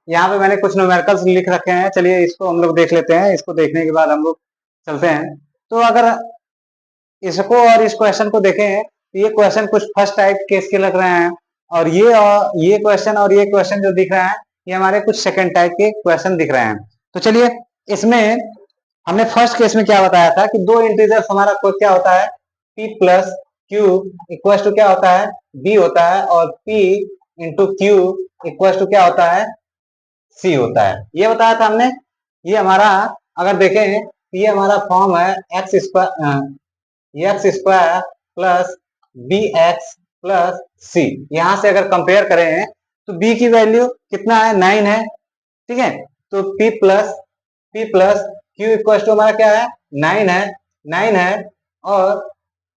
यहाँ पे मैंने कुछ न्यूमेरिकल्स लिख रखे हैं, चलिए इसको हम लोग देख लेते हैं। इसको देखने के बाद हम लोग चलते हैं। तो अगर इसको और इस क्वेश्चन को देखें तो ये क्वेश्चन कुछ फर्स्ट टाइप केस के लग रहे हैं, और ये क्वेश्चन और ये क्वेश्चन जो दिख रहा है ये हमारे कुछ सेकंड टाइप के क्वेश्चन दिख रहे हैं। तो चलिए इसमें हमने फर्स्ट केस में क्या बताया था कि दो इंटीजर्स हमारा क्या होता है, p plus q equal to क्या होता है, b होता है, और p into q equal to क्या होता है, c होता है। ये बताया था हमने। ये हमारा अगर देखें तो ये हमारा फॉर्म है x square plus b x plus c. यहां से अगर कंपेयर करें तो b की वैल्यू कितना है, 9 है, ठीक है। तो p plus q equal to हमारा क्या है, 9 है, और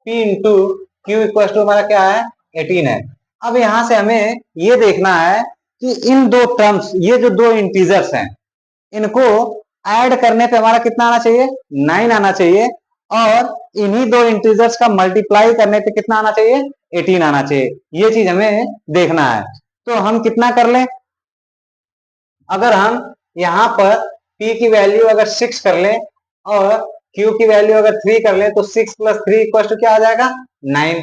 p into q equal to हमारा क्या है, 18 है। अब यहां से हमें ये देखना है कि इन दो टर्म्स, ये जो दो इंटीजर्स हैं, इनको ऐड करने पे हमारा कितना आना चाहिए, 9 आना चाहिए, और इन्हीं दो इंटीजर्स का मल्टीप्लाई करने पे कितना आना चाहिए, 18 आना चाहिए। ये चीज हमें देखना है। तो हम कितना कर लें, अगर हम यहाँ पर p की वैल्यू अगर 6 कर लें और q की वैल्यू अगर 3 कर लें तो 6 प्लस 3 इक्वल टू क्या आ जाएगा, 9।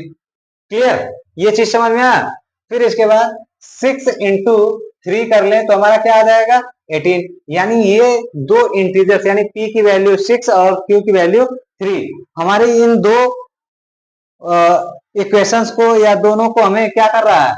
क्लियर, ये चीज समझ में आया। फिर इसके बाद 6 इंटू 3 कर लें तो हमारा क्या आ जाएगा, 18। यानी ये दो इंटीजर्स यानी p की वैल्यू 6 और q की वैल्यू 3 हमारे इन दो इक्वेशंस को या दोनों को हमें क्या कर रहा है,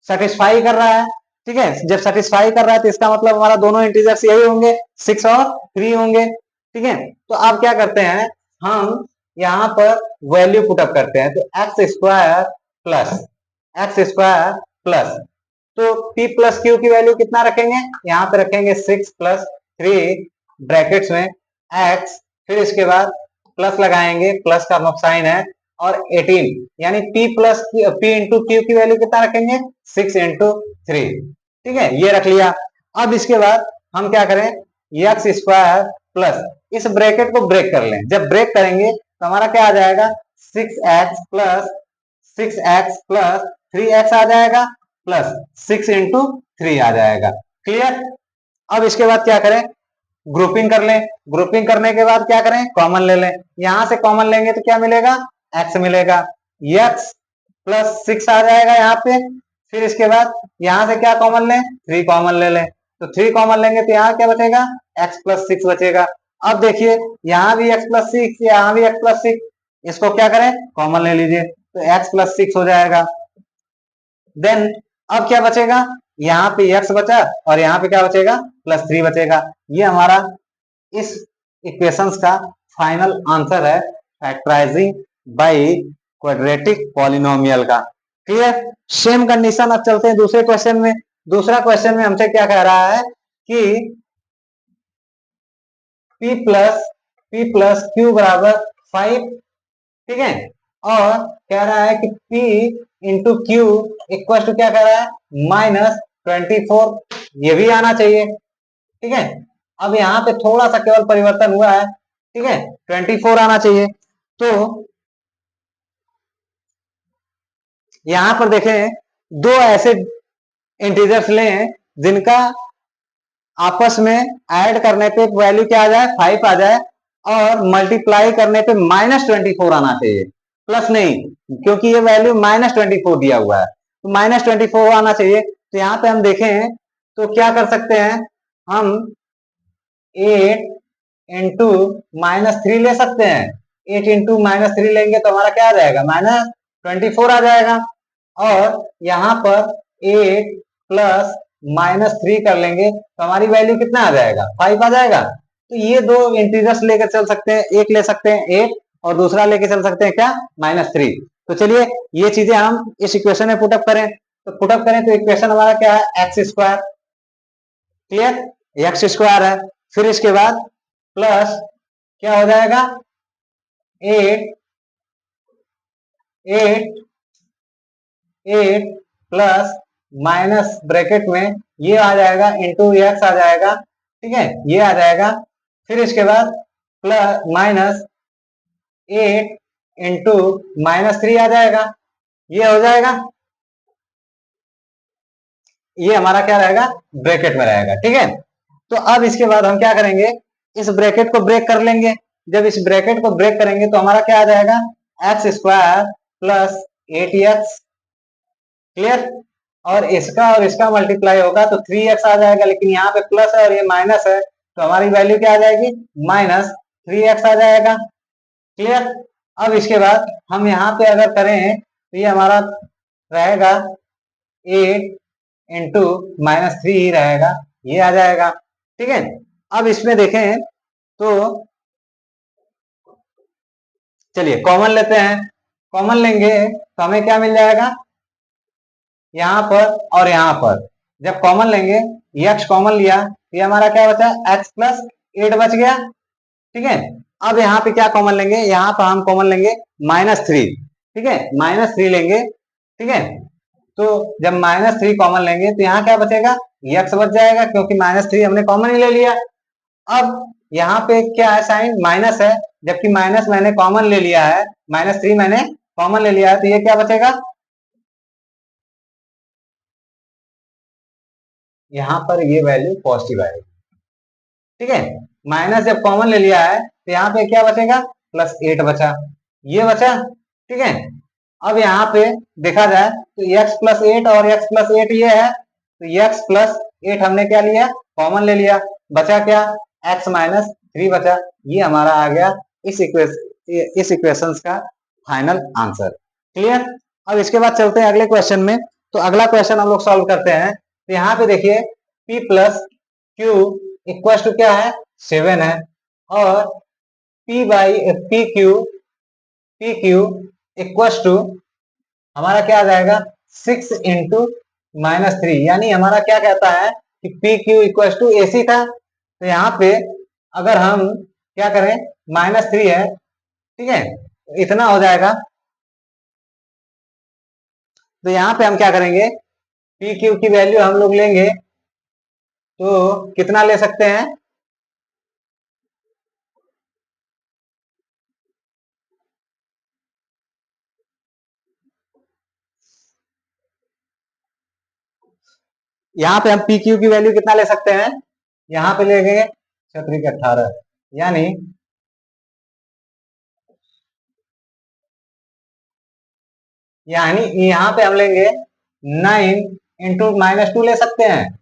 सेटिस्फाई कर रहा है। ठीक है, जब सेटिस्फाई कर रहा है तो इसका मतलब हमारा दोनों इंटीजर्स यही होंगे, 6 और 3 होंगे। ठीक है, तो अब क्या करते हैं, हम यहाँ पर वैल्यू पुटअप करते हैं। तो एक्स स्क्वायर प्लस तो p प्लस क्यू की वैल्यू कितना रखेंगे, यहाँ पे रखेंगे 6 प्लस 3 ब्रैकेट्स में x, फिर इसके बाद प्लस लगाएंगे, प्लस का साइन है, और 18 यानी p plus p into Q की वैल्यू कितना रखेंगे, 6 इंटू 3। ठीक है, ये रख लिया। अब इसके बाद हम क्या करें, एक्स स्क्वायर प्लस इस ब्रैकेट को ब्रेक कर लें। जब ब्रेक करेंगे तो हमारा क्या आ जाएगा, 6x प्लस 3x आ जाएगा, प्लस 6 इंटू 3 आ जाएगा। क्लियर। अब इसके बाद क्या करें, ग्रुपिंग कर लें। ग्रुपिंग करने के बाद क्या करें, कॉमन ले लें। यहां से कॉमन लेंगे तो क्या मिलेगा, x मिलेगा, x प्लस 6 आ जाएगा यहाँ पे। फिर इसके बाद यहां से क्या कॉमन लें, 3 कॉमन ले लें। तो 3 कॉमन लेंगे तो यहाँ क्या बचेगा, x प्लस 6 बचेगा। अब देखिए यहाँ भी x प्लस 6, यहाँ भी x प्लस 6, इसको क्या करें, कॉमन ले लीजिए, तो x प्लस 6 हो जाएगा। देन अब क्या बचेगा, यहाँ पे x बचा और यहाँ पे क्या बचेगा, प्लस 3 बचेगा। ये हमारा इस इक्वेशंस का फाइनल आंसर है, फैक्टराइजिंग बाय क्वाड्रेटिक पॉलिनोमियल का। क्लियर। सेम कंडीशन अब चलते हैं दूसरे क्वेश्चन में। दूसरा क्वेश्चन में हमसे क्या कह रहा है कि p प्लस क्यू बराबर 5। ठीक है, और कह रहा है कि p into q equal to क्या कह रहा है, -24। ये भी आना चाहिए। ठीक है, अब यहाँ पे थोड़ा सा केवल परिवर्तन हुआ है। ठीक है, 24 आना चाहिए। तो यहां पर देखें, दो ऐसे इंटीजर्स लें जिनका आपस में ऐड करने पे वैल्यू क्या आ जाए, 5 आ जाए, और मल्टीप्लाई करने पे -24 आना चाहिए, प्लस नहीं, क्योंकि ये वैल्यू -24 दिया हुआ है, तो -24 आना चाहिए। तो यहाँ पे हम देखें तो क्या कर सकते हैं, हम 8 इंटू -3 ले सकते हैं। 8 इंटू -3 लेंगे तो हमारा क्या आ जाएगा, -24 आ जाएगा। और यहाँ पर 8 प्लस -3 कर लेंगे तो हमारी वैल्यू कितना आ जाएगा, 5 आ जाएगा। तो ये दो इंटीजर्स लेकर चल सकते हैं, एक ले सकते हैं 8 और दूसरा लेके चल सकते हैं क्या, -3। तो चलिए ये चीजें हम इस इक्वेशन में पुटअप करें। तो पुटअप करें तो इक्वेशन हमारा क्या है, x square. Clear, x square है। फिर इसके बाद प्लस क्या हो जाएगा, 8 8 8 प्लस माइनस ब्रैकेट में ये आ जाएगा, इंटू एक्स आ जाएगा। ठीक है, ये आ जाएगा। फिर इसके बाद प्लस -8 इंटू -3 आ जाएगा, ये हो जाएगा। ये हमारा क्या रहेगा, ब्रैकेट में रहेगा। ठीक है, तो अब इसके बाद हम क्या करेंगे, इस ब्रैकेट को ब्रेक कर लेंगे। जब इस ब्रैकेट को ब्रेक करेंगे तो हमारा क्या आ जाएगा, x square plus 8x। Clear, और इसका मल्टीप्लाई होगा तो 3x आ जाएगा, लेकिन यहाँ पे प्लस है और ये माइनस है, तो हमारी वैल्यू क्या आ जाएगी, -3x आ जाएगा। क्लियर, अब इसके बाद हम यहाँ पे अगर करें तो ये हमारा रहेगा 8 × -3 ही रहेगा, ये आ जाएगा। ठीक है, अब इसमें देखें तो चलिए कॉमन लेते हैं। कॉमन लेंगे तो हमें क्या मिल जाएगा, यहाँ पर और यहाँ पर जब कॉमन लेंगे, x कॉमन लिया, ये हमारा क्या बचा, x + 8 बच गया। ठीक है, अब यहाँ पे क्या कॉमन लेंगे, यहाँ पर हम कॉमन लेंगे -3। ठीक है, -3 लेंगे। ठीक है, तो जब -3 कॉमन लेंगे तो यहाँ क्या बचेगा, x बच जाएगा, क्योंकि -3 हमने कॉमन ही ले लिया। अब यहाँ पे क्या है, साइन माइनस है, जबकि माइनस मैंने कॉमन ले लिया है, -3 मैंने कॉमन ले लिया है, तो ये क्या बचेगा, यहाँ पर ये वैल्यू पॉजिटिव आएगी। ठीक है, माइनस जब कॉमन ले लिया है तो यहाँ पे क्या बचेगा, +8 बचा, ये बचा। ठीक है, अब यहाँ पे देखा जाए तो x + 8 और x + 8 ये है, तो x + 8 हमने क्या लिया, कॉमन ले लिया, बचा क्या, x - 3 बचा। ये हमारा आ गया इस इक्वेशन का फाइनल आंसर। क्लियर, अब इसके बाद चलते हैं अगले क्वेश्चन में। तो अगला क्वेश्चन हम लोग सॉल्व करते हैं। तो यहाँ पे देखिए p + q = क्या है, 7 है, और पी क्यू इक्वल टू हमारा क्या आ जाएगा, 6 × -3, यानी हमारा क्या कहता है कि p q equal to AC था। तो यहाँ पे अगर हम क्या करें, -3 है, ठीक है, तो इतना हो जाएगा। तो यहाँ पे हम क्या करेंगे, पी क्यू की वैल्यू हम लोग लेंगे तो कितना ले सकते हैं, यहाँ पे हम पी क्यू की वैल्यू कितना ले सकते हैं, यहाँ पे लेंगे 6×3 = 18, यानी यहाँ पे हम लेंगे 9 × -2 ले सकते हैं,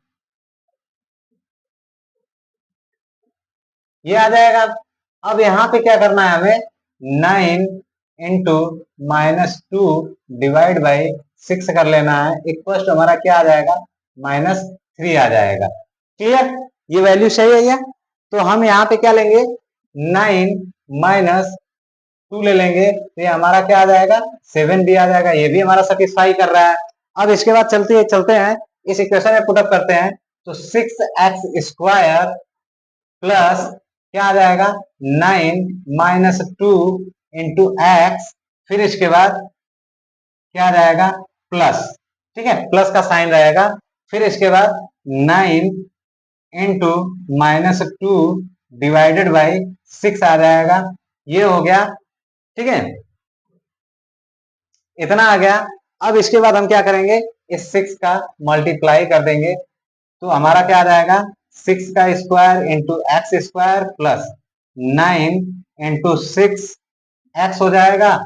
ये आ जाएगा। अब यहाँ पे क्या करना है हमें, 9 × -2 डिवाइड बाई 6 कर लेना है, इक्वल हमारा क्या आ जाएगा, -3 आ जाएगा। क्लियर, ये वैल्यू सही है ये। तो हम यहाँ पे क्या लेंगे, 9 - 2 ले लेंगे, तो ये हमारा क्या आ जाएगा, 7 भी आ जाएगा, ये भी हमारा सेटिस्फाई कर रहा है। अब इसके बाद चलते हैं इस इक्वेशन में पुटअप करते हैं, तो 6x² प्लस क्या आ जाएगा, 9 - 2 × x, फिर इसके बाद क्या आ जाएगा, प्लस। ठीक है, प्लस का साइन रहेगा, फिर इसके बाद 9 × -2 डिवाइडेड बाई 6 आ जाएगा, ये हो गया। ठीक है, इतना आ गया। अब इसके बाद हम क्या करेंगे, इस 6 का मल्टीप्लाई कर देंगे, तो हमारा क्या आ जाएगा, 6 का स्क्वायर × x² प्लस 9 × 6 x हो जाएगा,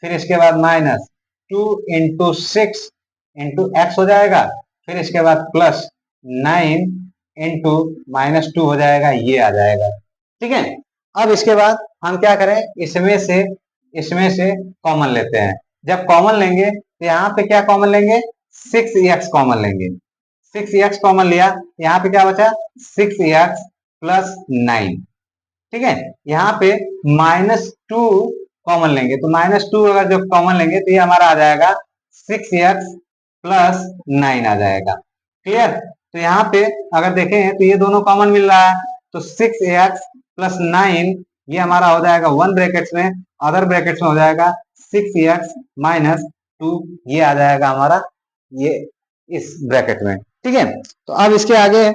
फिर इसके बाद -2 × 6 × x हो जाएगा, फिर इसके बाद प्लस 9 × -2 हो जाएगा, ये आ जाएगा। ठीक है, अब इसके बाद हम क्या करें, इसमें से कॉमन लेते हैं। जब कॉमन लेंगे तो यहाँ पे क्या कॉमन लेंगे, 6x कॉमन लेंगे, 6x कॉमन लिया, यहाँ पे क्या बचा, 6x + 9। ठीक है, यहाँ पे -2 कॉमन लेंगे, तो -2 अगर जब कॉमन लेंगे तो ये हमारा आ जाएगा 6x + 9 आ जाएगा। क्लियर, तो यहाँ पे अगर देखें तो ये दोनों कॉमन मिल रहा है, तो 6x + 9 ये हमारा हो जाएगा 1 ब्रैकेट्स में, अदर ब्रैकेट्स में हो जाएगा 6x - 2, ये आ जाएगा हमारा ये इस ब्रैकेट में। ठीक है, तो अब इसके आगे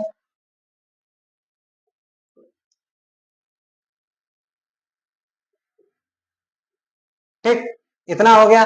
ठीक, इतना हो गया।